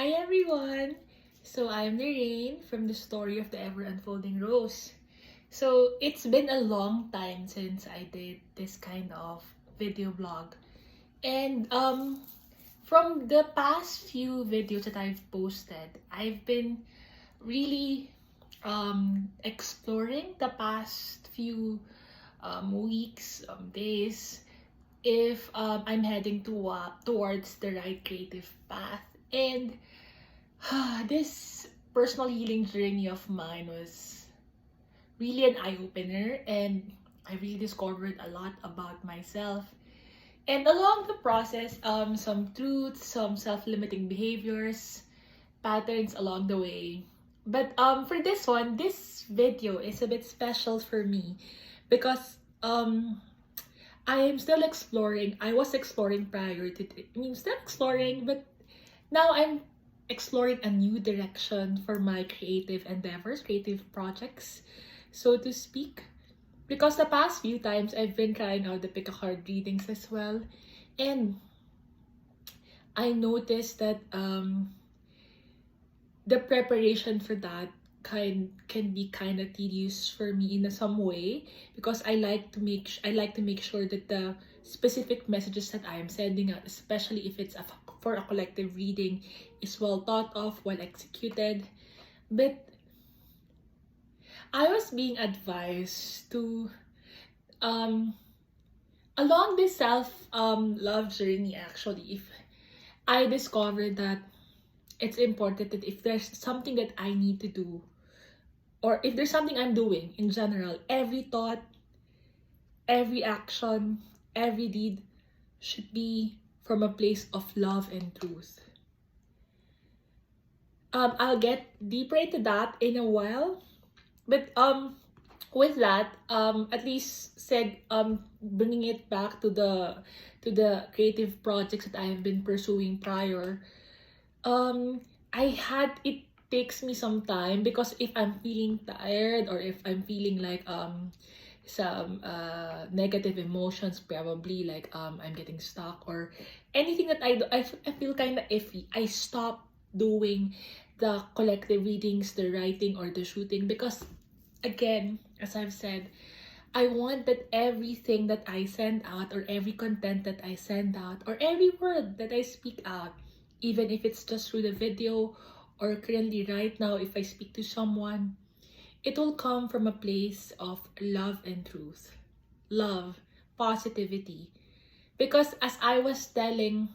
Hi everyone! So I'm Loraine from the story of the ever unfolding rose. So it's been a long time since I did this kind of video blog. And from the past few videos that I've posted, I've been really exploring the past few weeks, days, if I'm heading towards the right creative path. And this personal healing journey of mine was really an eye-opener, and I really discovered a lot about myself. And along the process, some truths, some self-limiting behaviors, patterns along the way. But for this one, this video is a bit special for me because I am still exploring. I was exploring prior to, still exploring, but now I'm exploring a new direction for my creative endeavors, creative projects, so to speak. Because the past few times I've been trying out the pick a card readings as well, and I noticed that the preparation for that can be kind of tedious for me in some way, because I like to make sure that the specific messages that I am sending out, especially if it's for a collective reading, is well thought of, well executed. But I was being advised to along this self love journey, actually, if I discovered that it's important that if there's something that I need to do, or if there's something I'm doing in general, every thought, every action, every deed should be from a place of love and truth. I'll get deeper into that in a while, but with that, at least said, bringing it back to the creative projects that I have been pursuing prior. It takes me some time, because if I'm feeling tired, or if I'm feeling like some negative emotions, probably like I'm getting stuck, or anything that I feel kind of iffy, I stop doing the collective readings, the writing, or the shooting, because again, as I've said, I want that everything that I send out, or every content that I send out, or every word that I speak out, even if it's just through the video, or currently right now if I speak to someone, it will come from a place of love and truth. Love, positivity. Because as I was telling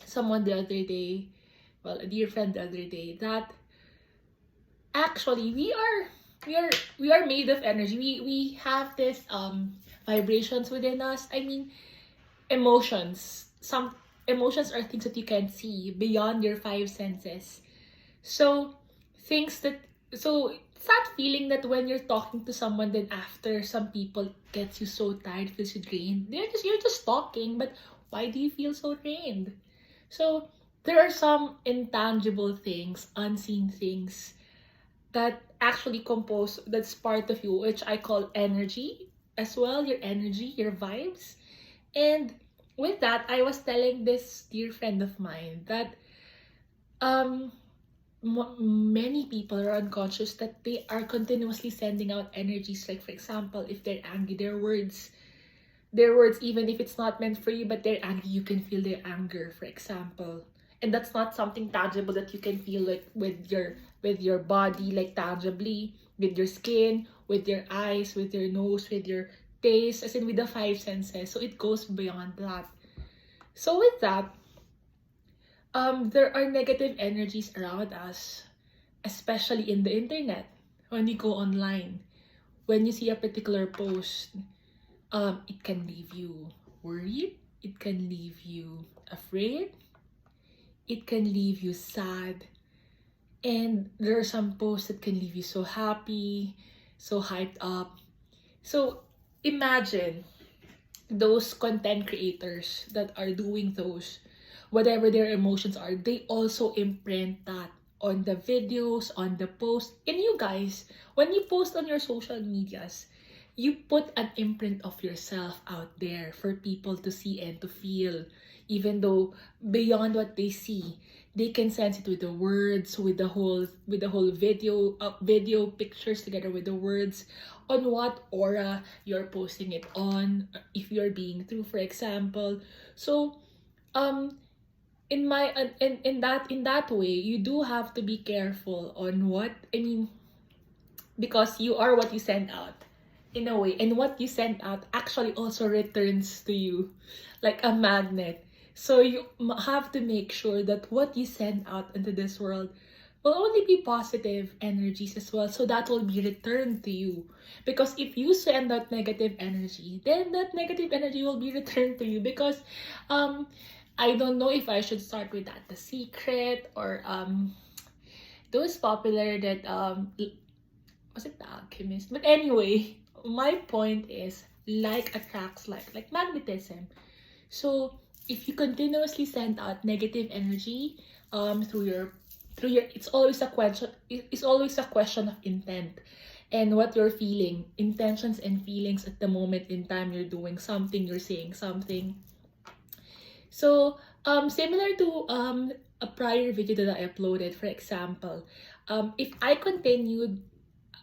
someone the other day, well, a dear friend the other day, that actually we are made of energy. We have this vibrations within us. Emotions. Some emotions are things that you can see beyond your five senses. So things that so it's that feeling that when you're talking to someone, then after some people gets you so tired, feels you drained. You're just talking, but why do you feel so drained? So there are some intangible things, unseen things that actually compose, that's part of you, which I call energy as well, your energy, your vibes. And with that, I was telling this dear friend of mine that um many people are unconscious that they are continuously sending out energies. Like, for example, if they're angry, their words, even if it's not meant for you, but they're angry, you can feel their anger, for example. And that's not something tangible that you can feel, like with your body, like tangibly, with your skin, with your eyes, with your nose, with your taste, as in with the five senses. So it goes beyond that. So with that, there are negative energies around us, especially in the internet. When you go online, when you see a particular post, it can leave you worried, it can leave you afraid, it can leave you sad, and there are some posts that can leave you so happy, so hyped up. So imagine those content creators that are doing those, whatever their emotions are, they also imprint that on the videos, on the post. And you guys, when you post on your social medias, you put an imprint of yourself out there for people to see and to feel. even though beyond what they see, they can sense it with the words, with the whole video pictures together with the words, on what aura you're posting it on, if you're being true, for example. So um in my in that way, you do have to be careful on what I mean, because you are what you send out, in a way, and what you send out actually also returns to you like a magnet. So you have to make sure that what you send out into this world will only be positive energies as well, so that will be returned to you. Because if you send out negative energy, then that negative energy will be returned to you. Because I don't know if I should start with that, The Secret, or those popular that was it The Alchemist? But anyway, my point is, like attracts like magnetism. So if you continuously send out negative energy through your it's always a question of intent and what you're feeling, intentions and feelings at the moment in time you're doing something, you're saying something. So similar to a prior video that I uploaded, for example, if I continued,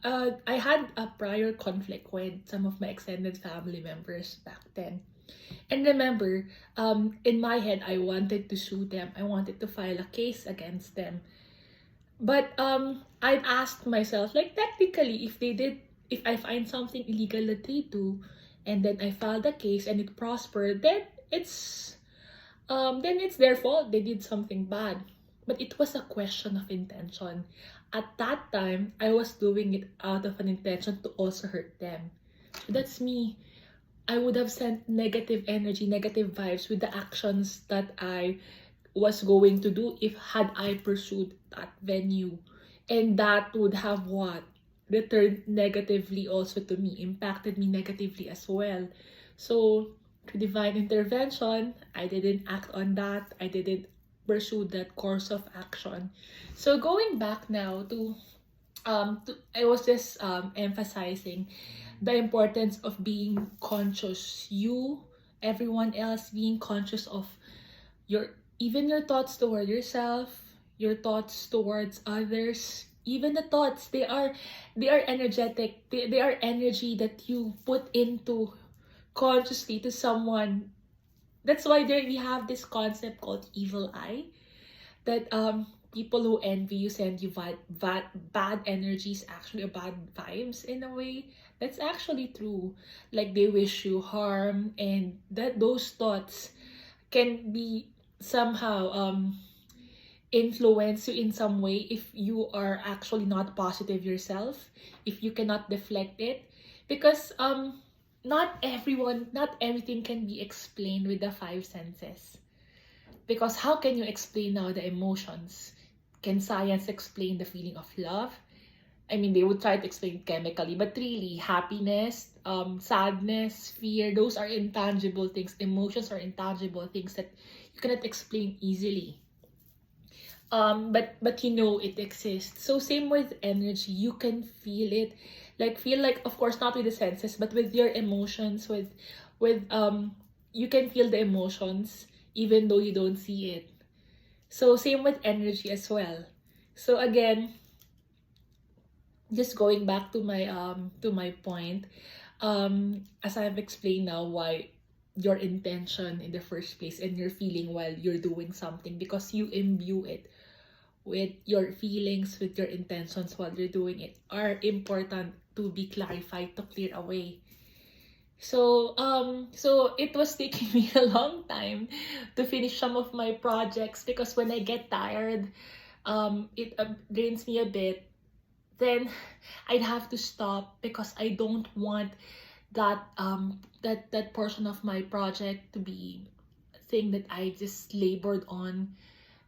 I had a prior conflict with some of my extended family members back then. And remember, in my head, I wanted to sue them. I wanted to file a case against them. But I'd asked myself, like, technically, if I find something illegal that they do, and then I filed a case and it prospered, then it's their fault. They did something bad. But it was a question of intention. At that time, I was doing it out of an intention to also hurt them. So that's me. I would have sent negative energy, negative vibes with the actions that I was going to do if had I pursued that venue. And that would have what? Returned negatively also to me, impacted me negatively as well. So through divine intervention, I didn't act on that. I didn't pursue that course of action. So going back now I was just emphasizing the importance of being conscious. You, everyone else, being conscious of even your thoughts toward yourself, your thoughts towards others, even the thoughts, they are energetic. They are energy that you put into consciously to someone. That's why we have this concept called evil eye, that people who envy you, send you bad energies, actually, or bad vibes in a way. That's actually true. Like, they wish you harm, and that those thoughts can be somehow influence you in some way if you are actually not positive yourself, if you cannot deflect it. Because not everything can be explained with the five senses. Because how can you explain now the emotions? Can science explain the feeling of love? I mean, they would try to explain it chemically, but really, happiness, sadness, fear, those are intangible things. Emotions are intangible things that you cannot explain easily. But you know it exists. So same with energy, you can feel it, feel like, of course, not with the senses, but with your emotions, with you can feel the emotions even though you don't see it. So same with energy as well. So again, just going back to my point, as I've explained now, why your intention in the first place and your feeling while you're doing something, because you imbue it with your feelings, with your intentions while you're doing it, are important to be clarified, to clear away. So it was taking me a long time to finish some of my projects, because when I get tired, it drains me a bit. Then I'd have to stop, because I don't want that portion of my project to be a thing that I just labored on.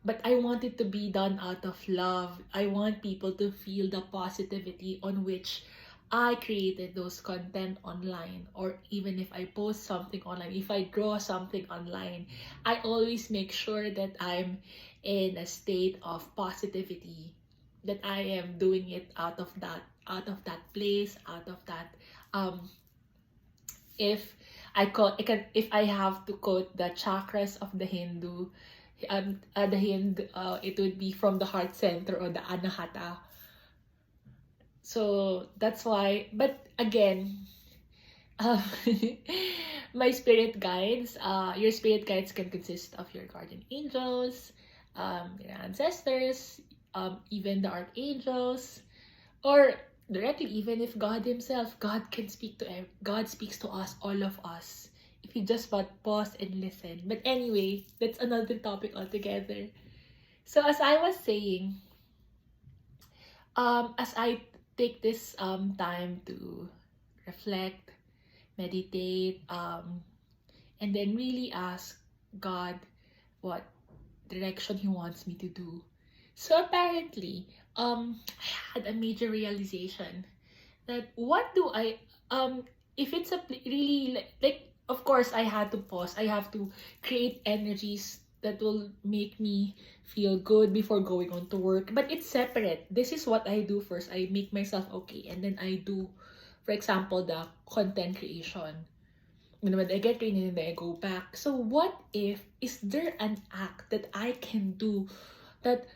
But I want it to be done out of love. I want people to feel the positivity on which I created those content online. Or even if I post something online, if I draw something online, I always make sure that I'm in a state of positivity, that I am doing it out of that place, out of that if if I have to quote the chakras of the Hindu, it would be from the heart center or the anahata. So that's why, but again, um, my spirit guides, your spirit guides can consist of your guardian angels, your ancestors, even the archangels, or directly, even if God Himself, God speaks to us, all of us, if you just but pause and listen. But anyway, that's another topic altogether. So as I was saying, as I take this time to reflect, meditate, and then really ask God what direction He wants me to do. So apparently, I had a major realization that what do I if it's really like, of course I had to pause. I have to create energies that will make me feel good before going on to work. But it's separate. This is what I do first. I make myself okay, and then I do, for example, the content creation. And when I get trained and then I go back. So what if, is there an act that I can do that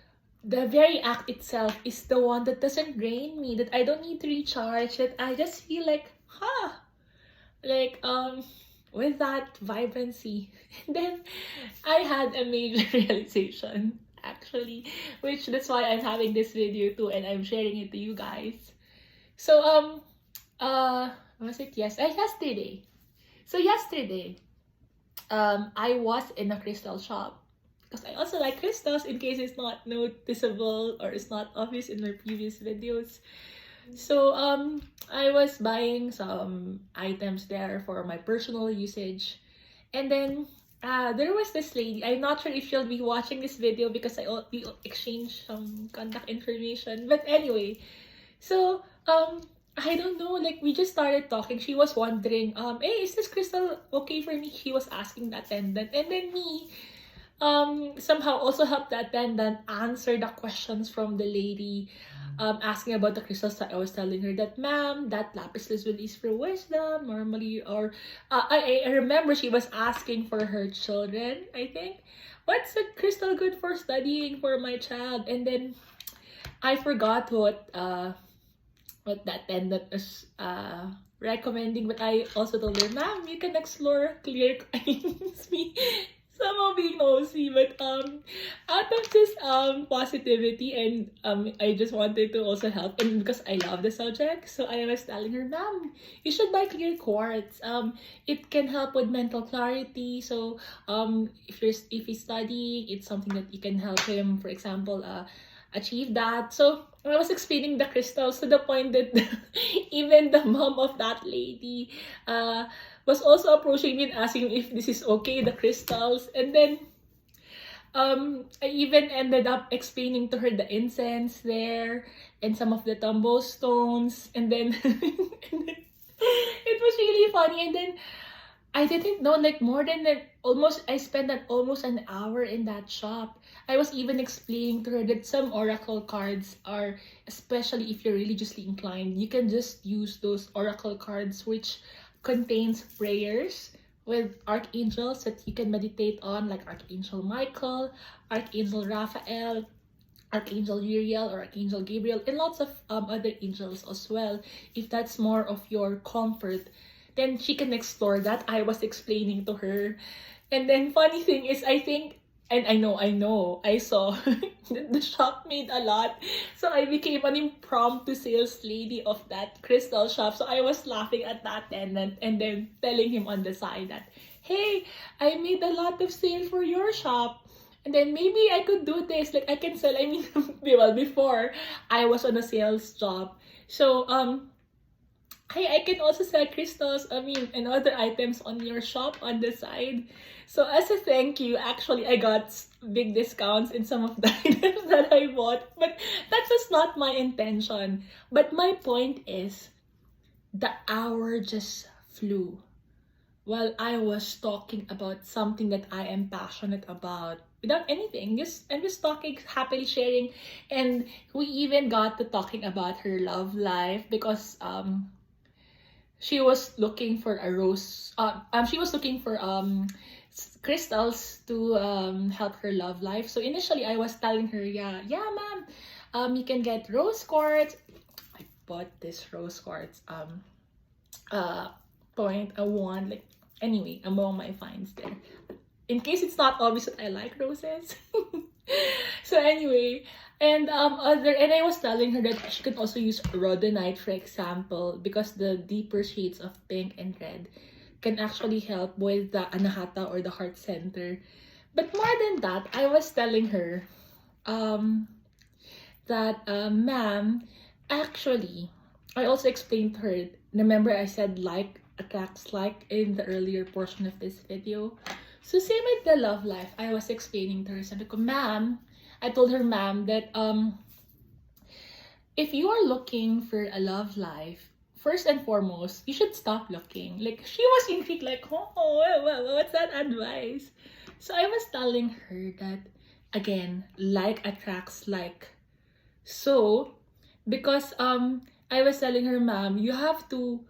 the very act itself is the one that doesn't drain me, that I don't need to recharge, that I just feel like, like, with that vibrancy. And then I had a major realization, actually, which that's why I'm having this video too, and I'm sharing it to you guys. So, was it yesterday? So yesterday, I was in a crystal shop, because I also like crystals, in case it's not noticeable or it's not obvious in my previous videos. So I was buying some items there for my personal usage, and then there was this lady. I'm not sure if she'll be watching this video, because we exchanged some contact information. But anyway, so I don't know, like, we just started talking. She was wondering, hey, is this crystal okay for me? She was asking the attendant, and then me somehow also helped the attendant answer the questions from the lady, asking about the crystals. That I was telling her that, ma'am, that lapis lazuli is for wisdom normally, or I remember she was asking for her children, I think, what's the crystal good for studying for my child. And then I forgot what the attendant was recommending, but I also told her, ma'am, you can explore clear me somehow being nosy. But out of this positivity, and I just wanted to also help, and because I love the subject, so I was telling her, ma'am, you should buy clear quartz. It can help with mental clarity. So if he's studying, it's something that you can help him, for example, achieve that. So I was explaining the crystals to the point that even the mom of that lady was also approaching me and asking if this is okay, the crystals. And then I even ended up explaining to her the incense there and some of the tumble stones. And then, it was really funny. And then I didn't know, like, more than I spent almost an hour in that shop. I was even explaining to her that some oracle cards are, especially if you're religiously inclined, you can just use those oracle cards, which contains prayers with archangels that you can meditate on, like Archangel Michael, Archangel Raphael, Archangel Uriel, or Archangel Gabriel, and lots of other angels as well. If that's more of your comfort, then she can explore that. I was explaining to her. And then funny thing is, I think, and I know, I saw that the shop made a lot. So I became an impromptu sales lady of that crystal shop. So I was laughing at that attendant and then telling him on the side that, hey, I made a lot of sale for your shop. And then maybe I could do this. Like, I can sell, I mean, well, before I was on a sales job. So, I can also sell crystals, and other items on your shop on the side. So as a thank you, actually, I got big discounts in some of the items that I bought. But that was not my intention. But my point is, the hour just flew while I was talking about something that I am passionate about. Without anything, I'm just talking, happily sharing. And we even got to talking about her love life, because she was looking for a rose. She was looking for crystals to help her love life. So initially, I was telling her, yeah, ma'am, you can get rose quartz. I bought this rose quartz point, a wand, like anyway, among my finds there. In case it's not obvious that I like roses. So anyway, and I was telling her that she could also use rhodonite, for example, because the deeper shades of pink and red can actually help with the anahata or the heart center. But more than that, I was telling her that ma'am, actually, I also explained to her, remember I said like attracts like in the earlier portion of this video. So same with the love life, I was explaining to her, sabi ko, ma'am, I told her, ma'am, that if you are looking for a love life, first and foremost, you should stop looking. Like, she was intrigued, like, oh, what's that advice? So I was telling her that, again, like attracts like. So, because I was telling her, ma'am, you have to,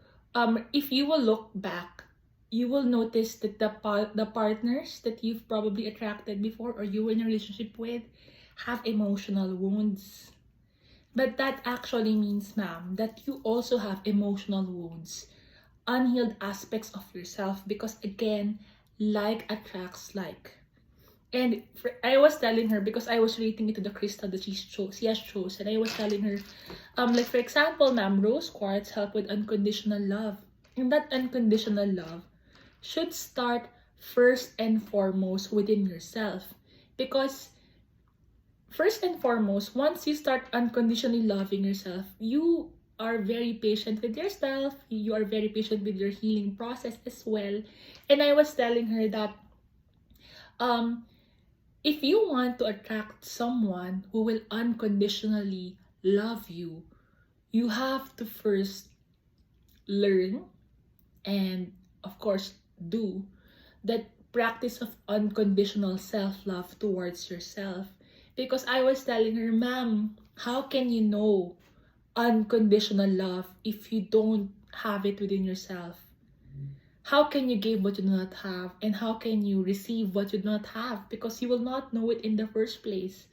if you will look back, you will notice that the partners that you've probably attracted before or you were in a relationship with have emotional wounds. But that actually means, ma'am, that you also have emotional wounds, unhealed aspects of yourself, because again, like attracts like. And I was telling her, because I was relating it to the crystal that she has chosen, I was telling her, like for example, ma'am, rose quartz help with unconditional love. And that unconditional love should start first and foremost within yourself. Because first and foremost, once you start unconditionally loving yourself, you are very patient with yourself. You are very patient with your healing process as well. And I was telling her that if you want to attract someone who will unconditionally love you, you have to first learn and, of course, do that practice of unconditional self-love towards yourself. Because I was telling her, ma'am, how can you know unconditional love if you don't have it within yourself? How can you give what you do not have? And how can you receive what you do not have? Because you will not know it in the first place.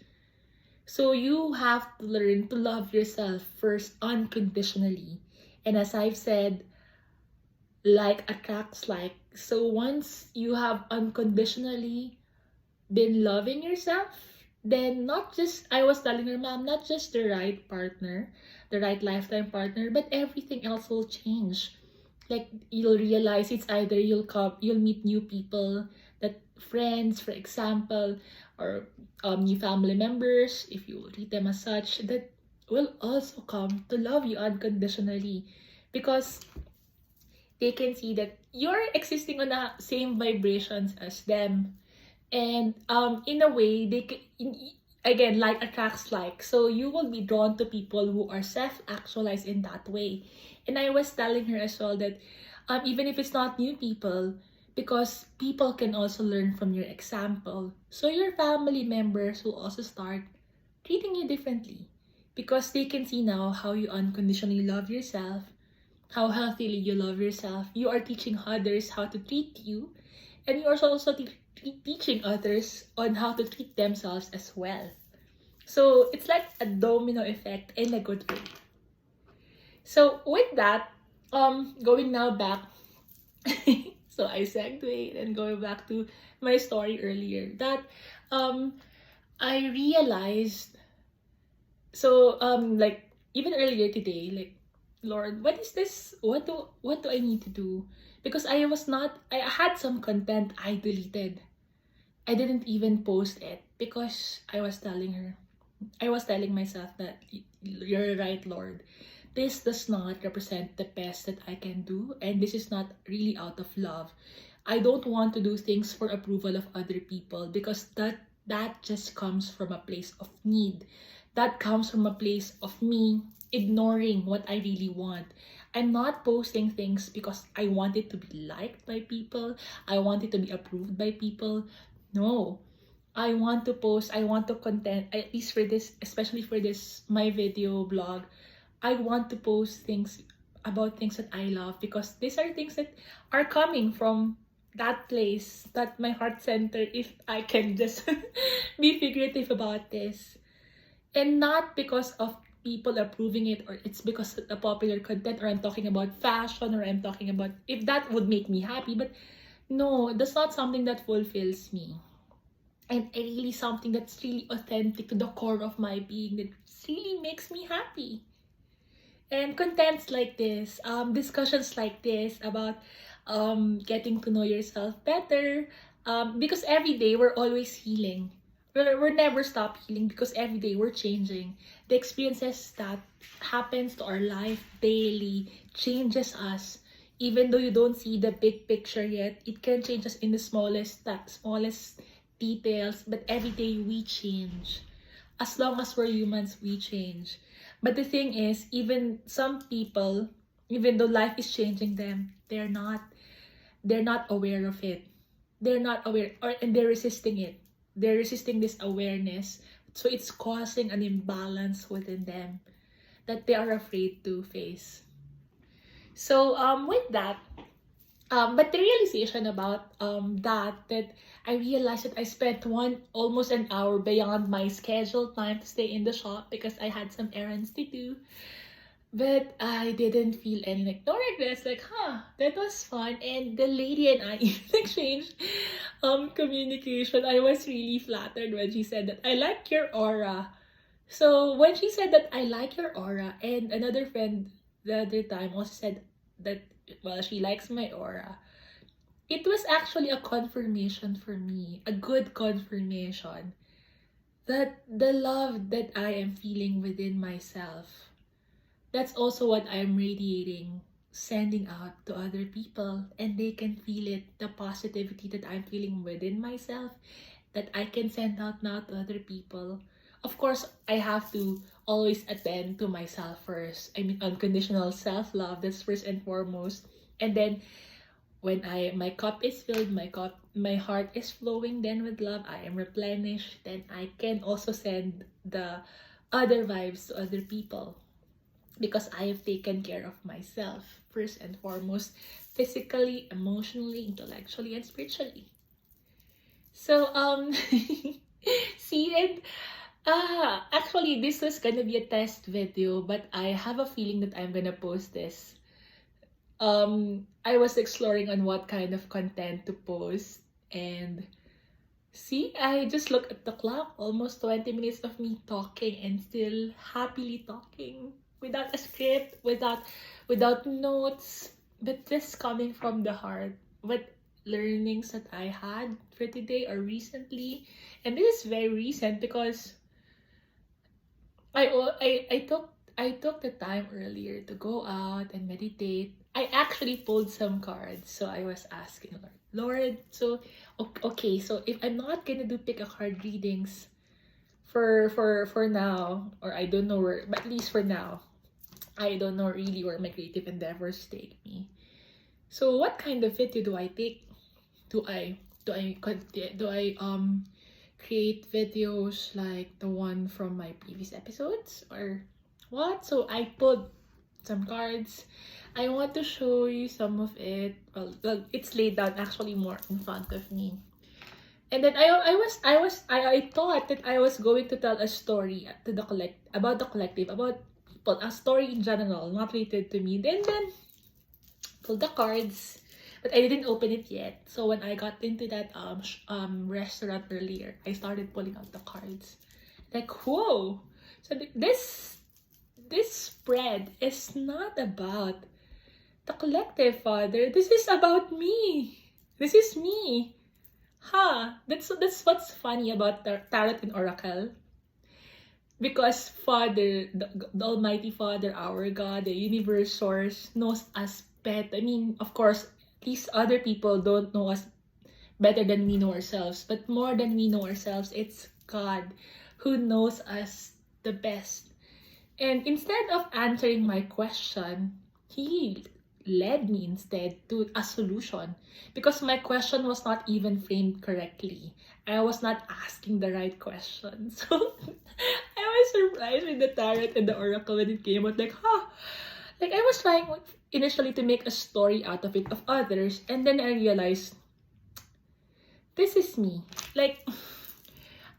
So you have to learn to love yourself first unconditionally. And as I've said, like attracts like. So once you have unconditionally been loving yourself, then not just, I was telling her, ma'am, not just the right partner, the right lifetime partner, but everything else will change. Like, you'll realize it's either you'll meet new people, that friends, for example, or new family members, if you will treat them as such, that will also come to love you unconditionally, because they can see that you're existing on the same vibrations as them. And in a way, they can, again, like attracts like. So you will be drawn to people who are self-actualized in that way. And I was telling her as well that even if it's not new people, because people can also learn from your example. So your family members will also start treating you differently, because they can see now how you unconditionally love yourself, how healthily you love yourself. You are teaching others how to treat you, and you are also teaching others on how to treat themselves as well. So it's like a domino effect in a good way. So with that, going now back, so I segued and going back to my story earlier, that I realized, so like even earlier today, like, Lord, what is this? What do I need to do? Because I had some content I deleted. I didn't even post it because I was telling myself that you're right, Lord. This does not represent the best that I can do, and this is not really out of love. I don't want to do things for approval of other people, because that just comes from a place of need. That comes from a place of me ignoring what I really want. I'm not posting things because I want it to be liked by people. I want it to be approved by people. No. I want to post, I want to content, at least for this, especially for this, my video blog, I want to post things about things that I love, because these are things that are coming from that place, that my heart center, if I can just be figurative about this. And not because of people approving it, or it's because of the popular content, or I'm talking about fashion, or I'm talking about if that would make me happy. But no, that's not something that fulfills me. And really something that's really authentic to the core of my being, that really makes me happy. And contents like this, discussions like this about getting to know yourself better, because every day we're always healing. We're never stop healing, because every day we're changing. The experiences that happens to our life daily changes us. Even though you don't see the big picture yet, it can change us in the smallest details. But every day we change. As long as we're humans, we change. But the thing is, even some people, even though life is changing them, they're not aware of it. They're not aware, and they're resisting it. They're resisting this awareness. So it's causing an imbalance within them that they are afraid to face. So with that, but the realization about that I realized that I spent almost an hour beyond my scheduled time to stay in the shop, because I had some errands to do. But I didn't feel any like no regrets. Like, that was fun. And the lady and I even exchanged communication. I was really flattered when she said that I like your aura. So when she said that I like your aura, and another friend the other time also said that, well, she likes my aura, it was actually a confirmation for me, a good confirmation, that the love that I am feeling within myself, that's also what I'm radiating, sending out to other people, and they can feel it, the positivity that I'm feeling within myself, that I can send out now to other people. Of course, I have to always attend to myself first. I mean, unconditional self-love, that's first and foremost. And then when my cup is filled, my heart is flowing then with love, I am replenished, then I can also send the other vibes to other people, because I have taken care of myself first and foremost, physically, emotionally, intellectually, and spiritually. So see, and actually this was gonna be a test video, but I have a feeling that I'm gonna post this. I was exploring on what kind of content to post, and see, I just look at the clock, almost 20 minutes of me talking, and still happily talking, without a script, without notes, but just coming from the heart. What learnings that I had for today or recently, and this is very recent, because I took the time earlier to go out and meditate. I actually pulled some cards, so I was asking Lord, so okay, so if I'm not gonna do pick a card readings for now, or I don't know where, but at least for now, I don't know really where my creative endeavors take me. So what kind of video do I take? Do I create videos like the one from my previous episodes, or what? So I pulled some cards. I want to show you some of it. Well, it's laid down actually more in front of me. And then I thought that I was going to tell a story to about the collective, about people, a story in general, not related to me. Then pulled the cards, but I didn't open it yet. So when I got into that restaurant earlier, I started pulling out the cards. Like, whoa! So this spread is not about the collective, Father. This is about me. This is me. That's what's funny about Tarot and Oracle. Because Father, the Almighty Father, our God, the universe source, knows us better. I mean, of course, these other people don't know us better than we know ourselves. But more than we know ourselves, it's God who knows us the best. And instead of answering my question, He led me instead to a solution, because my question was not even framed correctly. I was not asking the right question. So I was surprised with the tarot and the oracle when it came out, like, Like, I was trying initially to make a story out of it of others, and then I realized this is me. Like,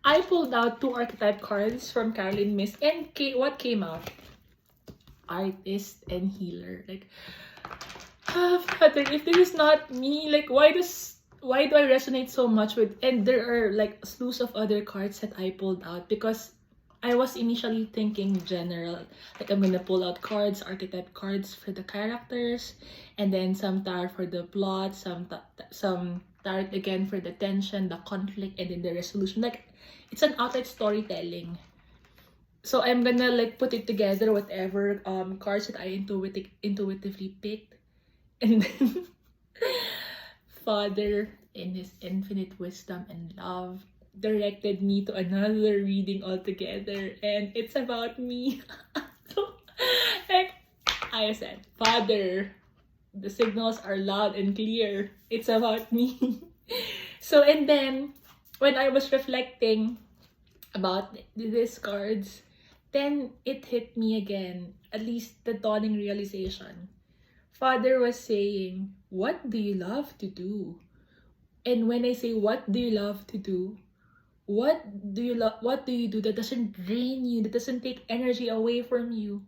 I pulled out 2 archetype cards from Caroline Myss, and what came out? Artist and healer. Like, Father, if this is not me, like, why do I resonate so much with? And there are like slews of other cards that I pulled out because I was initially thinking general. Like, I'm gonna pull out cards, archetype cards for the characters, and then some tarot for the plot, some tarot again for the tension, the conflict, and then the resolution. Like, it's an outright storytelling. So I'm gonna like put it together, whatever cards that I intuitively picked, and then Father, in his infinite wisdom and love, directed me to another reading altogether, and it's about me. So, like I said, Father, the signals are loud and clear. It's about me. So, and then when I was reflecting about these cards, then it hit me again, at least the dawning realization. Father was saying, what do you love to do? And when I say, what do you love to do? What do you do that doesn't drain you, that doesn't take energy away from you?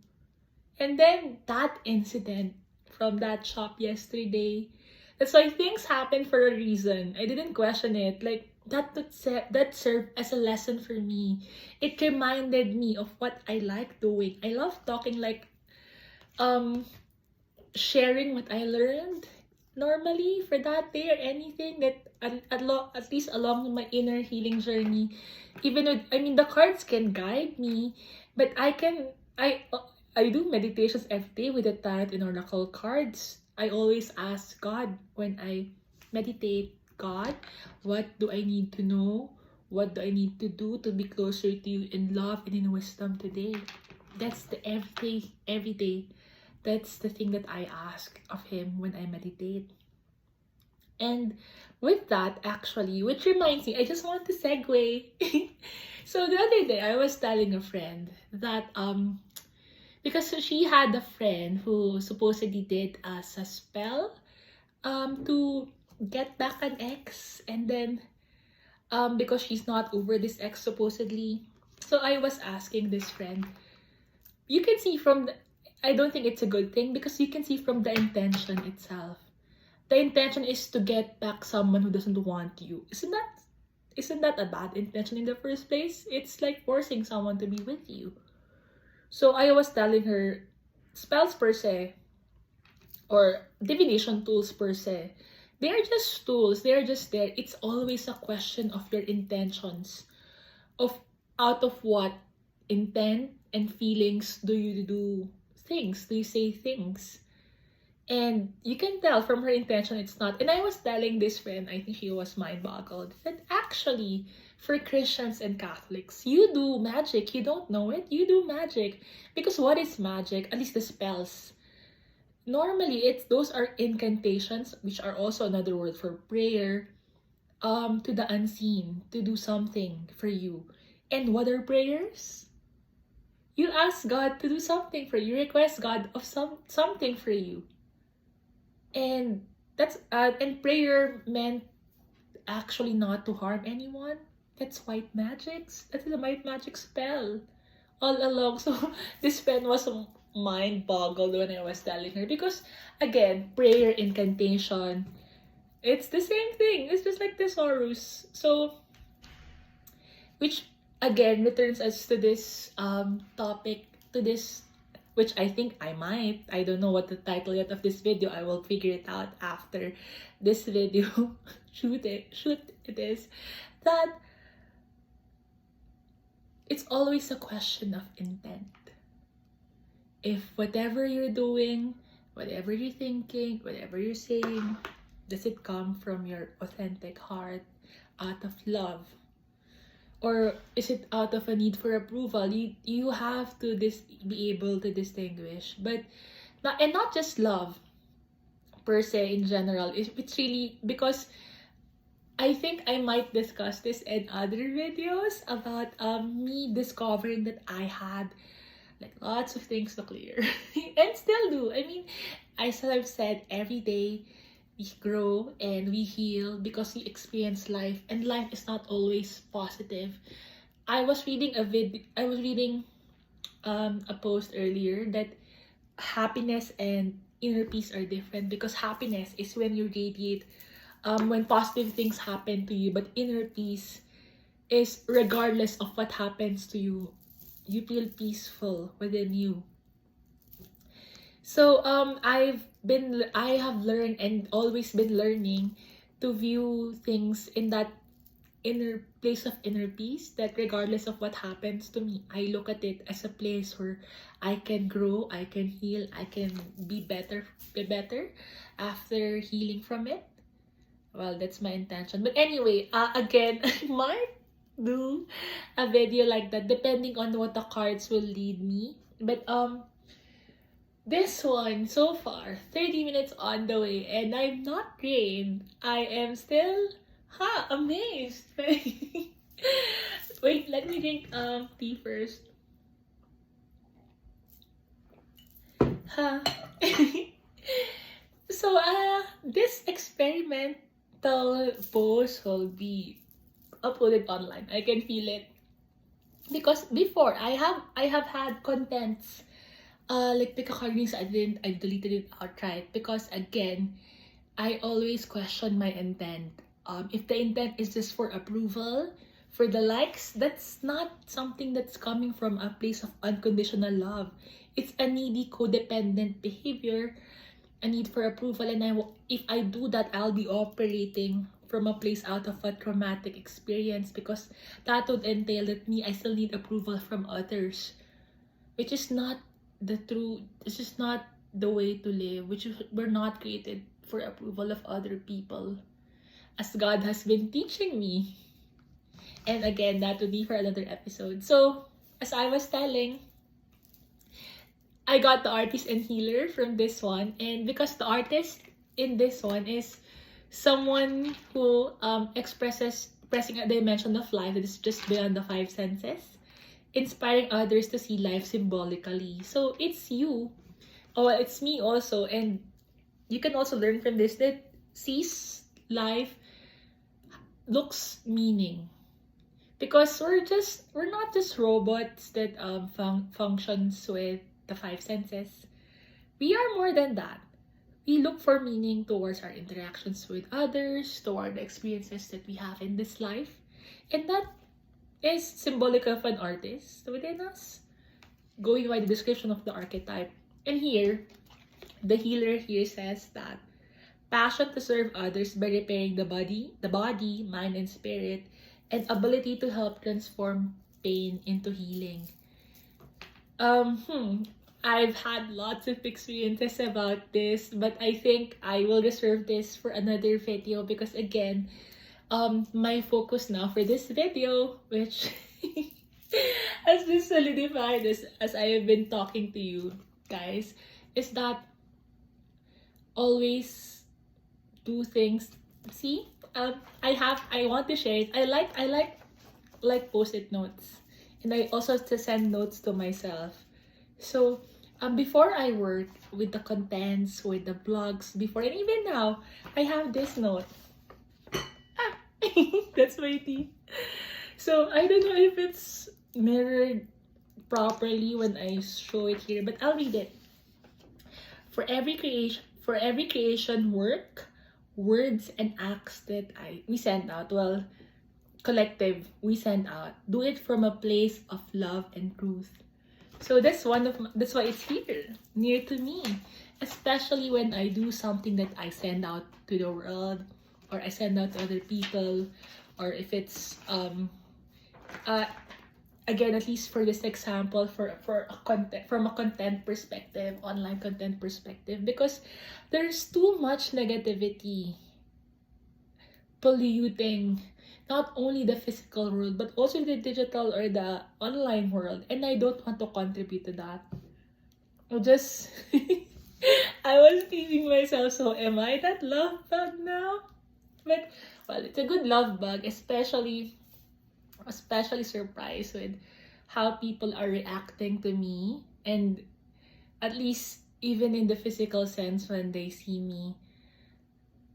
And then that incident from that shop yesterday, that's why things happen for a reason. I didn't question it. Like, that served as a lesson for me. It reminded me of what I like doing. I love talking, like sharing what I learned normally for that day or anything that at least along my inner healing journey. Even with, I mean, the cards can guide me, but I do meditations every day with the tarot and oracle cards. I always ask God when I meditate, God, what do I need to know? What do I need to do to be closer to you in love and in wisdom today? That's the every day. That's the thing that I ask of him when I meditate. And with that, actually, which reminds me, I just want to segue. So the other day, I was telling a friend that because she had a friend who supposedly did as a spell to get back an ex, and then because she's not over this ex supposedly. So I was asking this friend, you can see from the, I don't think it's a good thing because you can see from the intention itself. The intention is to get back someone who doesn't want you. Isn't that a bad intention in the first place? It's like forcing someone to be with you. So I was telling her, spells per se, or divination tools per se, they are just tools. They are just there. It's always a question of your intentions. Of out of what intent and feelings do you do things? Do you say things? And you can tell from her intention it's not. And I was telling this friend, I think she was mind-boggled, that actually, for Christians and Catholics, you do magic. You don't know it. You do magic. Because what is magic? At least the spells. Normally, those are incantations, which are also another word for prayer, to the unseen, to do something for you. And what are prayers? You ask God to do something for you. You request God of something for you. And that's and prayer meant actually not to harm anyone. That's white magics. That's a white magic spell all along. So this friend was mind boggled when I was telling her, because again, prayer, incantation, it's the same thing. It's just like thesaurus. So which again returns us to this topic, to this, which I think I don't know what the title yet of this video. I will figure it out after this video. shoot it is that it's always a question of intent. If whatever you're doing, whatever you're thinking, whatever you're saying, does it come from your authentic heart, out of love? Or is it out of a need for approval? You have to be able to distinguish. But not just love per se in general. It's really because I think I might discuss this in other videos about me discovering that I had like lots of things to clear. And still do. I mean, as I've said, every day we grow and we heal because we experience life, and life is not always positive. I was reading a post earlier that happiness and inner peace are different, because happiness is when you radiate when positive things happen to you, but inner peace is regardless of what happens to you, you feel peaceful within you. So I have learned and always been learning to view things in that inner place of inner peace, that regardless of what happens to me, I look at it as a place where I can grow, I can heal, I can be better after healing from it. Well, that's my intention. But anyway, again, I might do a video like that depending on what the cards will lead me. But this one, so far, 30 minutes on the way, and I'm not drained. I am still, amazed. Wait, let me drink tea first. So, this experimental post will be uploaded online. I can feel it. Because before, I have had contents like pick a card readings, I deleted it outright, because again, I always question my intent. If the intent is just for approval, for the likes, that's not something that's coming from a place of unconditional love. It's a needy codependent behavior, a need for approval, and if I do that, I'll be operating from a place out of a traumatic experience, because that would entail that I still need approval from others, which is not the truth. It's just not the way to live, we're not created for approval of other people, as God has been teaching me. And again, that would be for another episode. So, as I was telling, I got the artist and healer from this one, and because the artist in this one is someone who expressing a dimension of life that is just beyond the five senses, inspiring others to see life symbolically. So it's you, it's me also, and you can also learn from this that sees life looks meaning, because we're not just robots that functions with the five senses. We are more than that. We look for meaning towards our interactions with others, toward the experiences that we have in this life, and that is symbolic of an artist within us, going by the description of the archetype. And here, the healer here says that passion to serve others by repairing the body, mind, and spirit, and ability to help transform pain into healing. I've had lots of experiences about this, but I think I will reserve this for another video, because again, my focus now for this video, which has been solidified as I have been talking to you guys, is that always do things. See, I want to share it. I like post-it notes, and I also to send notes to myself. So before I work with the contents, with the blogs, before, and even now, I have this note. That's my tea. So I don't know if it's mirrored properly when I show it here, but I'll read it. For every creation work, words and acts that we send out, well, collective, we send out, do it from a place of love and truth. So that's why it's here, near to me, especially when I do something that I send out to the world, or I send out to other people, or if it's again, at least for this example, from a content perspective, online content perspective, because there's too much negativity polluting not only the physical world, but also the digital or the online world, and I don't want to contribute to that. I was teasing myself, so am I that love bug now? But, well, it's a good love bug, especially surprised with how people are reacting to me And at least even in the physical sense, when they see me,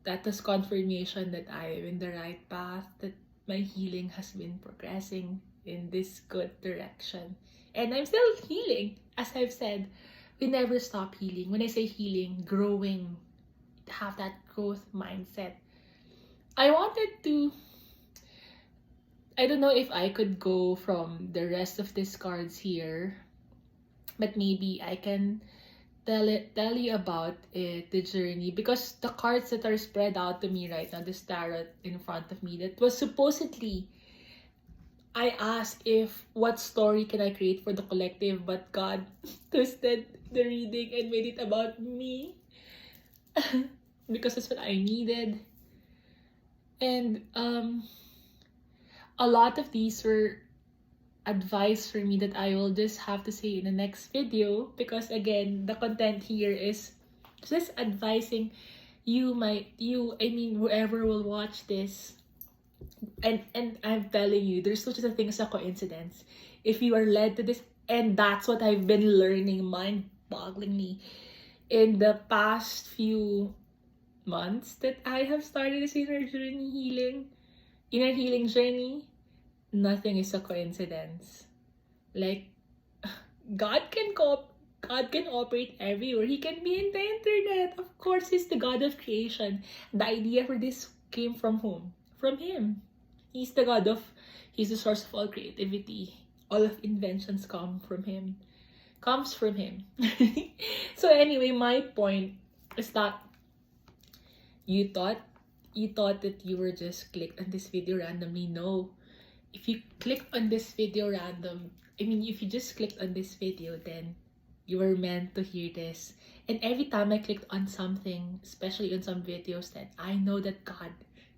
that is confirmation that I am in the right path, that my healing has been progressing in this good direction. And I'm still healing. As I've said, we never stop healing. When I say healing, growing, have that growth mindset. I don't know if I could go from the rest of these cards here, but maybe I can tell you about it, the journey, because the cards that are spread out to me right now, this tarot in front of me, that was supposedly, I asked if what story can I create for the collective, but God twisted the reading and made it about me because that's what I needed. And a lot of these were advice for me that I will just have to say in the next video, because again, the content here is just advising whoever will watch this. And I'm telling you, there's such a thing as a coincidence. If you are led to this, and that's what I've been learning mind-bogglingly in the past few months that I have started this inner healing journey, nothing is a coincidence. Like, God can operate everywhere. He can be in the internet. Of course, He's the God of creation. The idea for this came from whom? From Him. He's the source of all creativity. All of inventions comes from Him. So anyway, my point is that you thought that you were just clicked on this video randomly. No. If you clicked on this video if you just clicked on this video, then you were meant to hear this. And every time I clicked on something, especially on some videos, then I know that God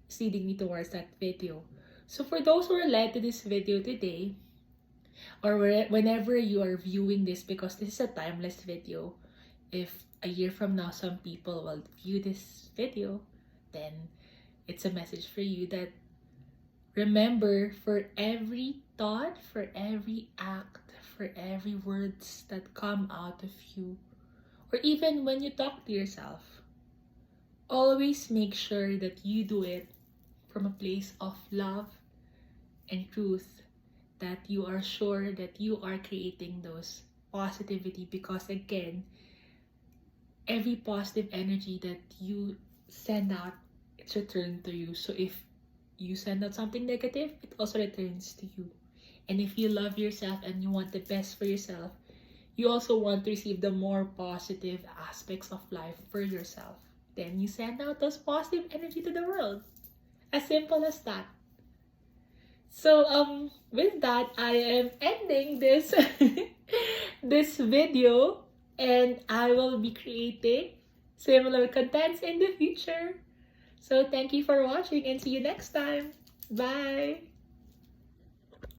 is leading me towards that video. So for those who are led to this video today, or whenever you are viewing this, because this is a timeless video, if a year from now some people will view this video, then it's a message for you that remember, for every thought, for every act, for every words that come out of you, or even when you talk to yourself, always make sure that you do it from a place of love and truth, that you are sure that you are creating those positivity, because again, every positive energy that you send out, it's returned to you. So if you send out something negative, it also returns to you. And if you love yourself and you want the best for yourself, you also want to receive the more positive aspects of life for yourself. Then you send out those positive energy to the world. As simple as that. So with that, I am ending this this video, and I will be creating similar contents in the future. So thank you for watching, and see you next time. Bye!